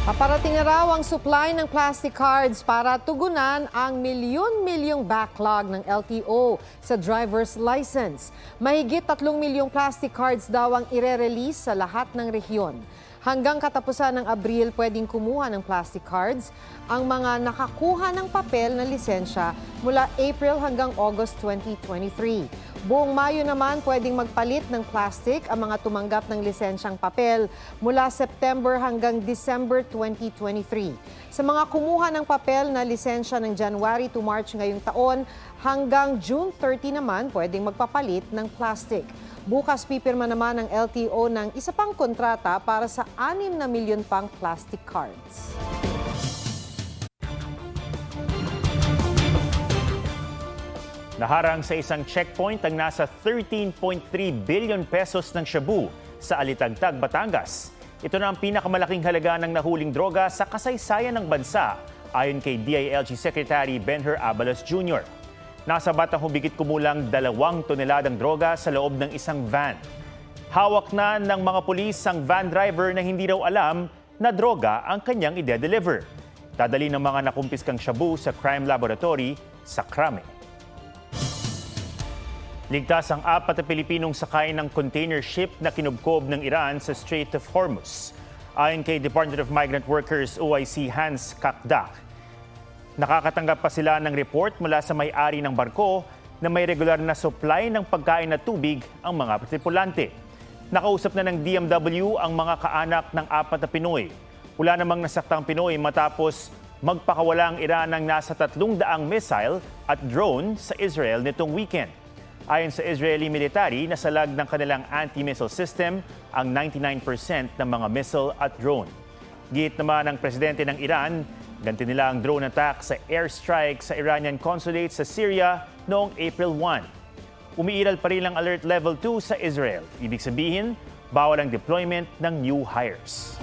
Paparating na raw ang supply ng plastic cards para tugunan ang milyon-milyong backlog ng LTO sa driver's license. Mahigit 3 milyong plastic cards daw ang ire-release sa lahat ng rehiyon. Hanggang katapusan ng Abril, pwedeng kumuha ng plastic cards ang mga nakakuha ng papel na lisensya mula April hanggang August 2023. Buong Mayo naman, pwedeng magpalit ng plastic ang mga tumanggap ng lisensyang papel mula September hanggang December 2023. Sa mga kumuha ng papel na lisensya ng January to March ngayong taon, hanggang June 30 naman, pwedeng magpapalit ng plastic. Bukas pipirma naman ng LTO ng isa pang kontrata para sa 6 na milyon pang plastic cards. Naharang sa isang checkpoint ang nasa 13.3 billion pesos ng shabu sa Alitagtag, Batangas. Ito na ang pinakamalaking halaga ng nahuling droga sa kasaysayan ng bansa ayon kay DILG Secretary Benher Abalos Jr. Nasa batang humigit kumulang 2 toneladang droga sa loob ng isang van. Hawak na ng mga pulis ang van driver na hindi raw alam na droga ang kanyang ide-deliver. Dadali ng mga nakumpiskang shabu sa crime laboratory sa Krame. Ligtas ang 4 na Pilipinong sakay ng container ship na kinubkob ng Iran sa Strait of Hormuz. Ayon kay Department of Migrant Workers OIC Hans Kakdak, nakakatanggap pa sila ng report mula sa may-ari ng barko na may regular na supply ng pagkain at tubig ang mga tripulante. Nakausap na ng DMW ang mga kaanak ng 4 na Pinoy. Wala namang nasaktang Pinoy matapos magpakawala ang Iran ng nasa 300 missile at drone sa Israel nitong weekend. Ayon sa Israeli military, nasalag ng kanilang anti-missile system ang 99% ng mga missile at drone. Giit naman ng presidente ng Iran, ganti nila ang drone attack sa airstrike sa Iranian consulate sa Syria noong April 1. Umiiral pa rin ang alert level 2 sa Israel. Ibig sabihin, bawal ang deployment ng new hires.